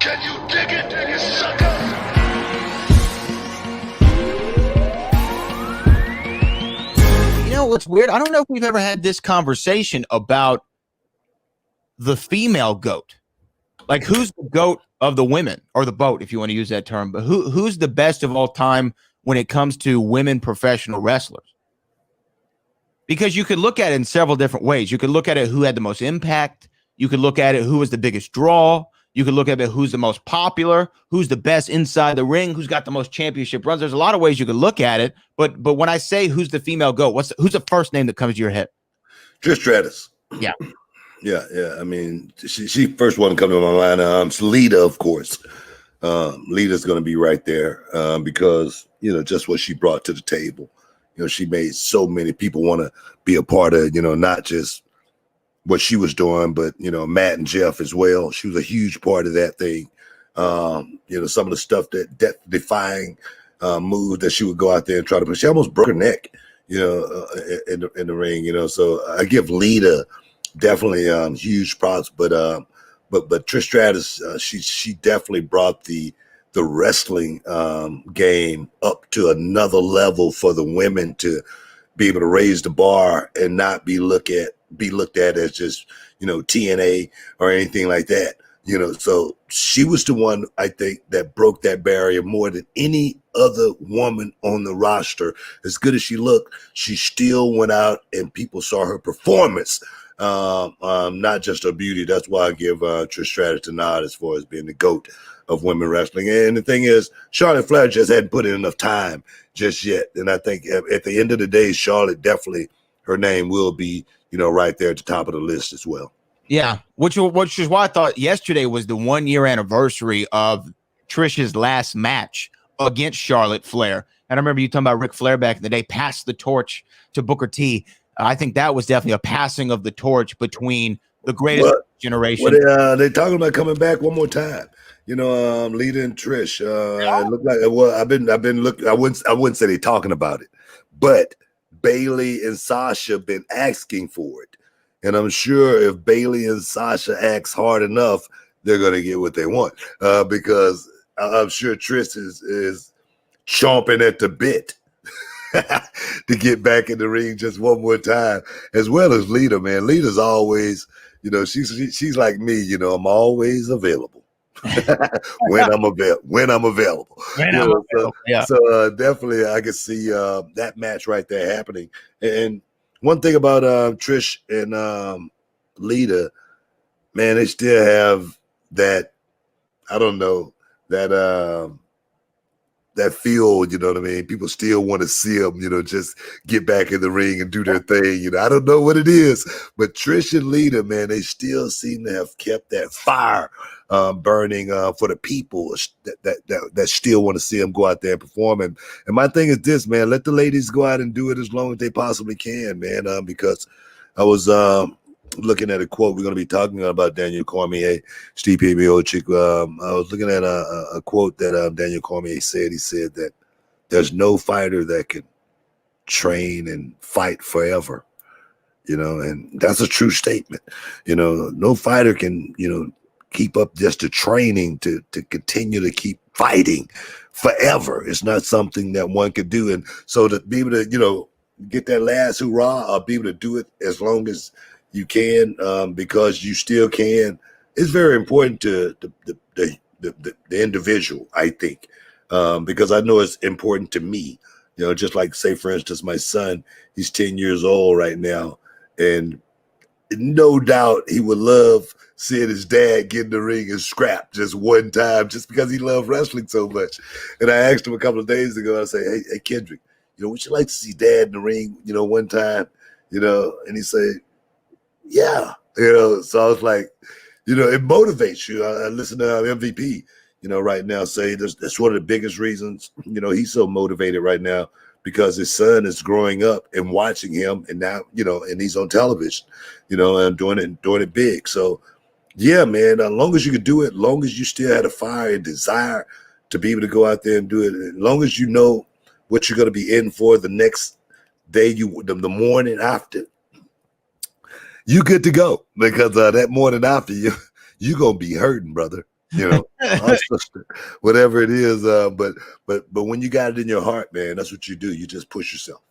Can you dig it, you sucker? You know what's weird? I don't know if we've ever had this conversation about the female GOAT. Like, who's the GOAT of the women, or the boat, if you want to use that term? But who's the best of all time when it comes to women professional wrestlers? Because you could look at it in several different ways. You could look at it who had the most impact. You could look at it who was the biggest draw. You could look at it who's the most popular, who's the best inside the ring, who's got the most championship runs. There's a lot of ways you could look at it. But when I say who's the female GOAT, who's the first name that comes to your head? Trish Stratus. Yeah. Yeah. I mean, she first one coming to my mind. Lita, of course. Lita's going to be right there because, just what she brought to the table. She made so many people want to be a part of, not just what she was doing, but, Matt and Jeff as well. She was a huge part of that thing. Some of the stuff that death-defying move that she would go out there and try to put. She almost broke her neck, in the ring, So I give Lita definitely huge props, but Trish Stratus, she definitely brought the wrestling game up to another level for the women to be able to raise the bar and not be looked at as just TNA or anything like that. So she was the one, I think, that broke that barrier more than any other woman on the roster. As good as she looked, she still went out and people saw her performance. Not just her beauty. That's why I give Trish Stratus a nod as far as being the GOAT of women wrestling. And the thing is, Charlotte Flair just hadn't put in enough time just yet. And I think at the end of the day, Charlotte definitely, her name will be, right there at the top of the list as well. Yeah, which is why I thought yesterday was the 1 year anniversary of Trish's last match against Charlotte Flair. And I remember you talking about Ric Flair back in the day, passed the torch to Booker T. I think that was definitely a passing of the torch between the greatest generation. They talking about coming back one more time. Lita and Trish. It looked like I've been looking. I wouldn't say they talking about it, but Bayley and Sasha been asking for it, and I'm sure if Bayley and Sasha ask hard enough, they're gonna get what they want. Because I'm sure Trish is chomping at the bit to get back in the ring just one more time, as well as Lita. Man, Lita's always, she's like me. I'm always available when I'm available. So definitely, I can see that match right there happening. And one thing about Trish and Lita, man, they still have that. I don't know that. That feel, you know what I mean? People still want to see them, just get back in the ring and do their thing. I don't know what it is, but Trish and Lita, man, they still seem to have kept that fire burning for the people that still want to see them go out there and perform. And my thing is this, man, let the ladies go out and do it as long as they possibly can, man, because I was looking at a quote. We're going to be talking about Daniel Cormier, Stipe Miocic. I was looking at a quote that Daniel Cormier said. He said that there's no fighter that can train and fight forever, and that's a true statement. No fighter can, keep up just the training to continue to keep fighting forever. It's not something that one could do. And so to be able to, get that last hurrah or be able to do it as long as you can, because you still can. It's very important to the individual, I think, because I know it's important to me. Just like, say, for instance, my son, he's 10 years old right now, and no doubt he would love seeing his dad get in the ring and scrap just one time, just because he loved wrestling so much. And I asked him a couple of days ago, I say, hey, Kendrick, would you like to see dad in the ring, one time, and he said, yeah, so I was like, it motivates you. I listen to MVP, right now say that's one of the biggest reasons, he's so motivated right now, because his son is growing up and watching him, and now, and he's on television, and doing it big. So yeah, man, as long as you could do it, as long as you still had a fire and desire to be able to go out there and do it, as long as you know what you're going to be in for the next day, the morning after, you good to go, because that morning after, you're going to be hurting, brother. you know, our sister, whatever it is. But when you got it in your heart, man, that's what you do. You just push yourself.